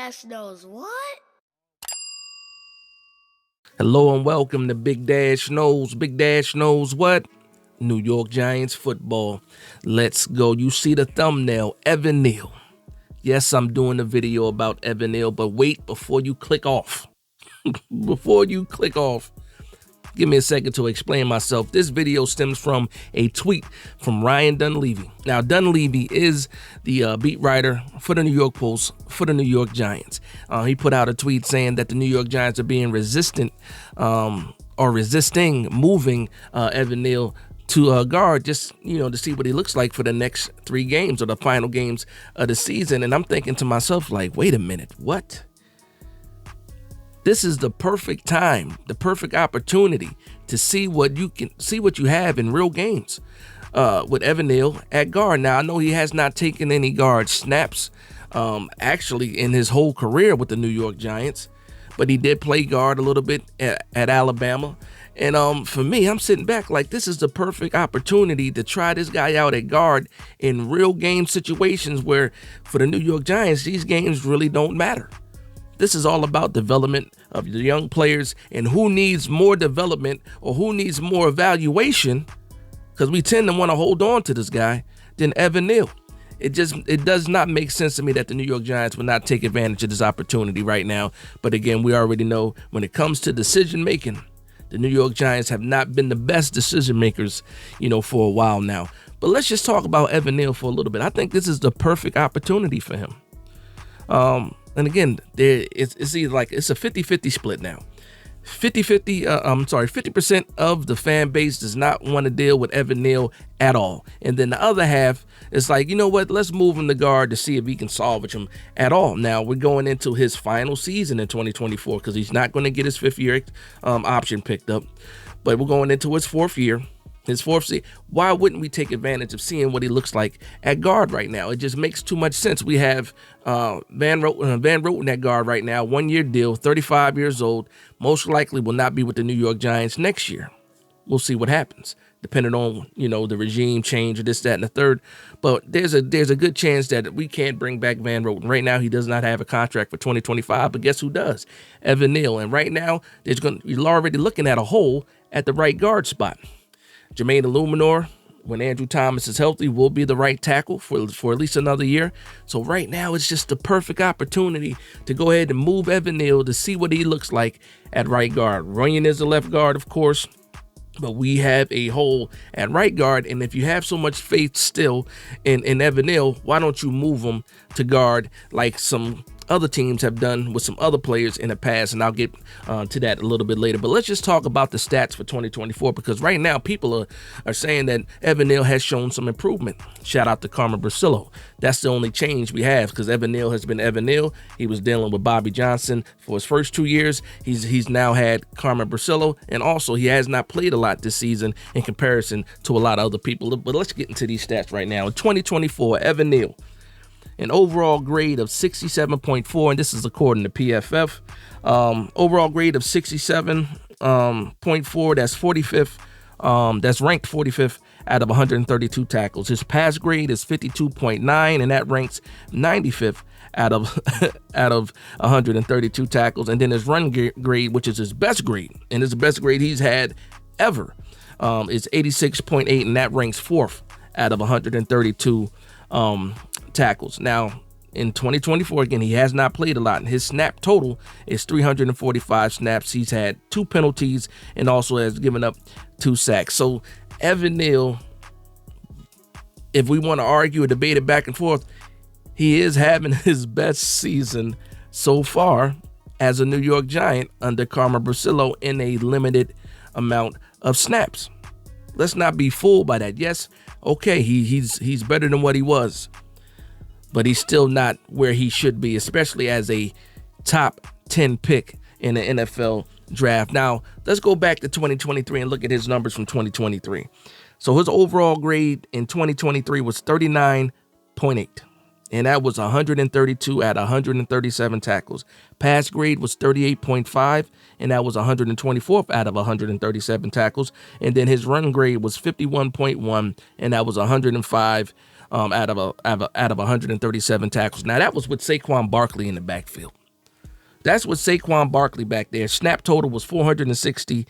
Dash knows what? Hello and welcome to Big Dash Knows. Big Dash knows what? New York Giants football. Let's go. You see the thumbnail, Evan Neal. Yes, I'm doing a video about Evan Neal, but wait before you click off. Before you click off, give me a second to explain myself. This video stems from a tweet from Ryan Dunleavy. Now, Dunleavy is the beat writer for the New York Post for the New York Giants. He put out a tweet saying that the New York Giants are being resisting moving Evan Neal to guard, just, to see what he looks like for the next 3 games or the final games of the season. And I'm thinking to myself, like, wait a minute, what? This is the perfect time, the perfect opportunity to see what you have in real games with Evan Neal at guard. Now, I know he has not taken any guard snaps actually in his whole career with the New York Giants, but he did play guard a little bit at Alabama. And for me, I'm sitting back like, this is the perfect opportunity to try this guy out at guard in real game situations where for the New York Giants, these games really don't matter. This is all about development of the young players and who needs more development or who needs more evaluation, because we tend to want to hold on to this guy, than Evan Neal. It does not make sense to me that the New York Giants will not take advantage of this opportunity right now. But again, we already know when it comes to decision making, the New York Giants have not been the best decision makers, for a while now. But let's just talk about Evan Neal for a little bit. I think this is the perfect opportunity for him. And again, it's either like it's a 50-50 split now. 50% of the fan base does not want to deal with Evan Neal at all. And then the other half is like, you know what, let's move him to guard to see if he can salvage him at all. Now, we're going into his final season in 2024 because he's not going to get his 5th year option picked up. But we're going into his 4th year. His 4th season. Why wouldn't we take advantage of seeing what he looks like at guard right now? It just makes too much sense. We have Van Roten at guard right now, 1-year deal, 35 years old. Most likely will not be with the New York Giants next year. We'll see what happens, depending on, the regime change or this, that, and the third. But there's a good chance that we can't bring back Van Roten. Right now, he does not have a contract for 2025, but guess who does? Evan Neal. And right now, you're already looking at a hole at the right guard spot. Jermaine Illuminor, when Andrew Thomas is healthy, will be the right tackle for at least another year. So right now, it's just the perfect opportunity to go ahead and move Evan Neal to see what he looks like at right guard. Runyon is the left guard, of course, but we have a hole at right guard. And if you have so much faith still in Evan Neal, why don't you move him to guard like some other teams have done with some other players in the past, and I'll get to that a little bit later. But let's just talk about the stats for 2024, because right now people are saying that Evan Neal has shown some improvement. Shout out to Carmen Brasillo. That's the only change we have, because Evan Neal has been Evan Neal. He was dealing with Bobby Johnson for his first 2 years. He's now had Carmen Brasillo, and also he has not played a lot this season in comparison to a lot of other people. But let's get into these stats right now. In 2024, Evan Neal, an overall grade of 67.4, and this is according to PFF. Overall grade of 67.4, that's 45th. That's ranked 45th out of 132 tackles. His pass grade is 52.9, and that ranks 95th out of 132 tackles. And then his run grade, which is his best grade, and it's the best grade he's had ever, is 86.8, and that ranks 4th out of 132 tackles. Now, in 2024, again, he has not played a lot, and his snap total is 345 snaps. He's had 2 penalties and also has given up 2 sacks. So Evan Neal, if we want to argue or debate it back and forth, he is having his best season so far as a New York Giant under Carmen Brasillo in a limited amount of snaps. Let's not be fooled by that. Yes, okay, he's better than what he was, but he's still not where he should be, especially as a top 10 pick in the NFL draft. Now, let's go back to 2023 and look at his numbers from 2023. So his overall grade in 2023 was 39.8, and that was 132 out of 137 tackles. Pass grade was 38.5, and that was 124th out of 137 tackles. And then his run grade was 51.1, and that was 105 out of 137 tackles. Now, that was with Saquon Barkley in the backfield. That's with Saquon Barkley back there. Snap total was 460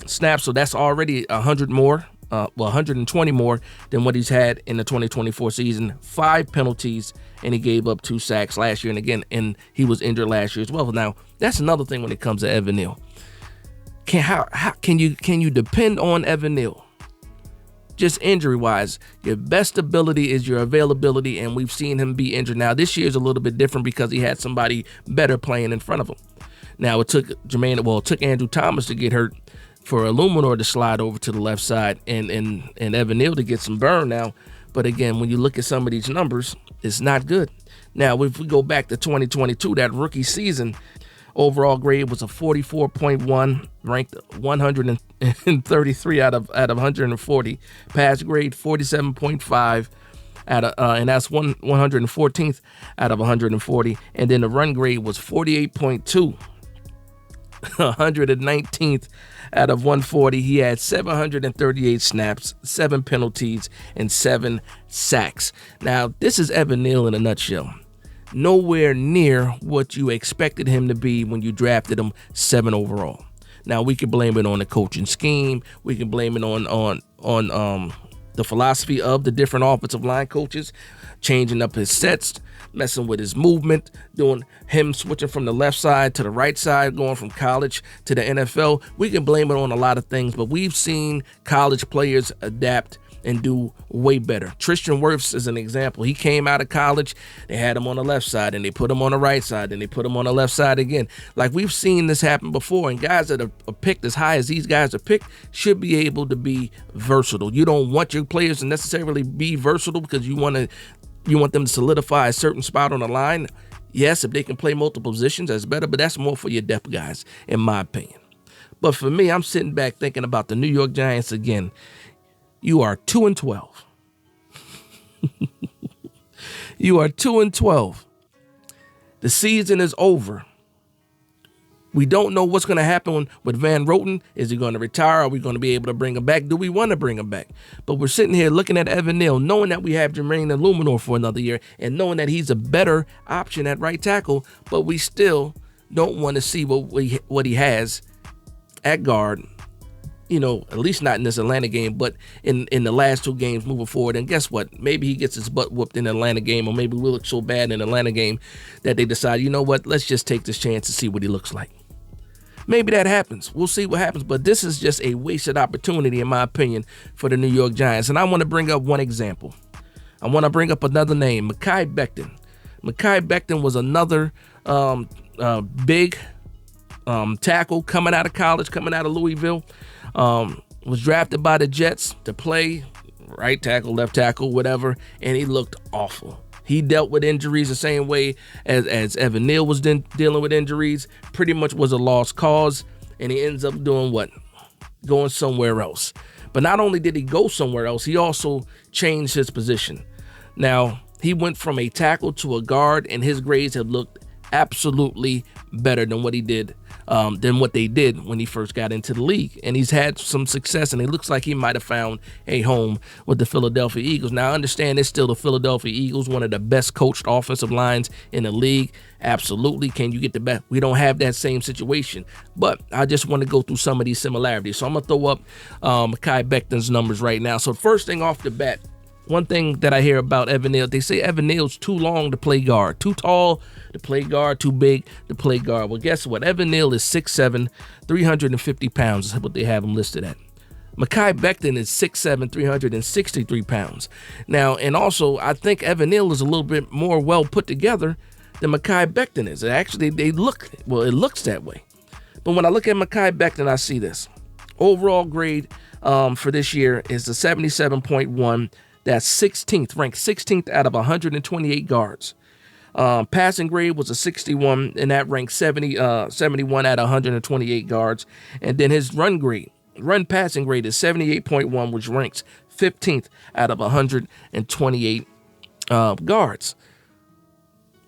snaps, so that's already 100 more. 120 more than what he's had in the 2024 season. 5 penalties, and he gave up 2 sacks last year. And he was injured last year as well. Now, that's another thing when it comes to Evan Neal. How can you depend on Evan Neal? Just injury-wise, your best ability is your availability, and we've seen him be injured. Now, this year is a little bit different because he had somebody better playing in front of him. Now, it took Andrew Thomas to get hurt for Illuminor to slide over to the left side and Evan Neal to get some burn now. But again, when you look at some of these numbers, it's not good. Now, if we go back to 2022, that rookie season, overall grade was a 44.1, ranked 133 out of 140. Pass grade 47.5 and that's 114th out of 140. And then the run grade was 48.2. 119th out of 140. He had 738 snaps, 7 penalties, and 7 sacks. Now, this is Evan Neal in a nutshell. Nowhere near what you expected him to be when you drafted him 7 overall. Now, we can blame it on the coaching scheme. We can blame it on the philosophy of the different offensive line coaches, changing up his sets, messing with his movement, doing him switching from the left side to the right side, going from college to the NFL. We can blame it on a lot of things, but we've seen college players adapt and do way better. Tristan Wirfs is an example. He came out of college, they had him on the left side, and they put him on the right side, and they put him on the left side again. Like, we've seen this happen before, and guys that are picked as high as these guys are picked should be able to be versatile. You don't want your players to necessarily be versatile because you want them to solidify a certain spot on the line. Yes, if they can play multiple positions, that's better, but that's more for your depth guys, in my opinion. But for me, I'm sitting back thinking about the New York Giants again. You are 2-12. You are 2-12. The season is over. We don't know what's going to happen with Van Roten. Is he going to retire? Are we going to be able to bring him back? Do we want to bring him back? But we're sitting here looking at Evan Neal, knowing that we have Jermaine Illuminor for another year, and knowing that he's a better option at right tackle, but we still don't want to see what he has at guard. At least not in this Atlanta game, but in the last 2 games moving forward. And guess what? Maybe he gets his butt whooped in the Atlanta game, or maybe we look so bad in the Atlanta game that they decide, you know what, let's just take this chance to see what he looks like. Maybe that happens. We'll see what happens. But this is just a wasted opportunity, in my opinion, for the New York Giants. And I want to bring up one example. I want to bring up another name, Mekhi Becton. Mekhi Becton was another big tackle coming out of college, coming out of Louisville. Was drafted by the Jets to play right tackle, left tackle, whatever, and he looked awful. He dealt with injuries the same way as Evan Neal was dealing with injuries. Pretty much was a lost cause, and he ends up doing what? Going somewhere else. But not only did he go somewhere else, he also changed his position. Now, he went from a tackle to a guard, and his grades have looked absolutely better than what they did when he first got into the league. And he's had some success, and it looks like he might have found a home with the Philadelphia Eagles. Now, I understand it's still the Philadelphia Eagles, one of the best coached offensive lines in the league. Absolutely. Can you get the best? We don't have that same situation, but I just want to go through some of these similarities. So I'm going to throw up Mekhi Becton's numbers right now. So first thing off the bat, one thing that I hear about Evan Neal, they say Evan Neal's too long to play guard, too tall to play guard, too big to play guard. Well, guess what? Evan Neal is 6'7", 350 pounds is what they have him listed at. Mekhi Becton is 6'7", 363 pounds. Now, and also, I think Evan Neal is a little bit more well put together than Mekhi Becton is. Actually, it looks that way. But when I look at Mekhi Becton, I see this. Overall grade for this year is a 77.1. That's 16th, ranked 16th out of 128 guards. Passing grade was a 61, and that ranked 71 out of 128 guards. And then his run passing grade is 78.1, which ranks 15th out of 128 guards.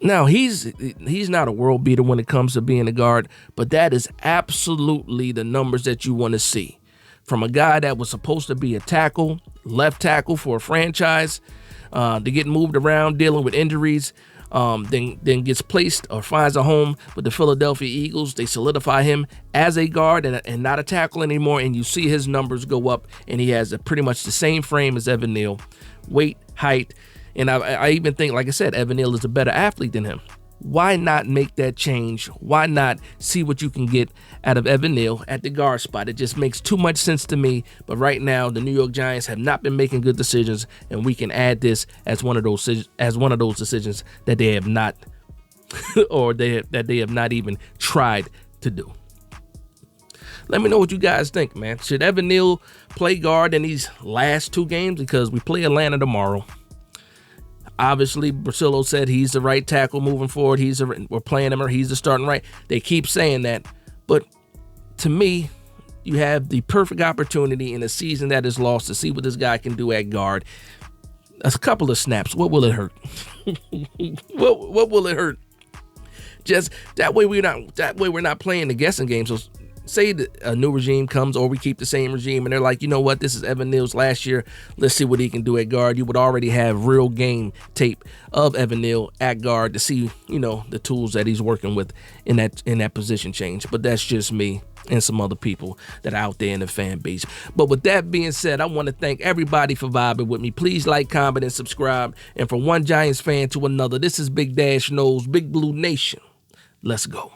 Now, he's not a world beater when it comes to being a guard, but that is absolutely the numbers that you want to see. From a guy that was supposed to be a tackle, left tackle for a franchise, to get moved around, dealing with injuries. Then gets placed or finds a home with the Philadelphia Eagles. They solidify him as a guard and not a tackle anymore, and you see his numbers go up, and he has pretty much the same frame as Evan Neal, weight, height, and I even think, like I said, Evan Neal is a better athlete than him. Why not make that change? Why not see what you can get out of Evan Neal at the guard spot? It just makes too much sense to me. But right now, the New York Giants have not been making good decisions, and we can add this as one of those decisions that they have not, or that they have not even tried to do. Let me know what you guys think, man. Should Evan Neal play guard in these last 2 games? Because we play Atlanta tomorrow. Obviously, Brasillo said he's the right tackle moving forward. We're playing him, or he's the starting right. They keep saying that. But to me, you have the perfect opportunity in a season that is lost to see what this guy can do at guard. A couple of snaps. What will it hurt? What will it hurt? Just that way we're not playing the guessing game. So say that a new regime comes, or we keep the same regime, and they're like, you know what, this is Evan Neal's last year. Let's see what he can do at guard. You would already have real game tape of Evan Neal at guard to see, the tools that he's working with in that position change. But that's just me and some other people that are out there in the fan base. But with that being said, I want to thank everybody for vibing with me. Please like, comment, and subscribe. And from one Giants fan to another, this is Big Dash Knows, Big Blue Nation. Let's go.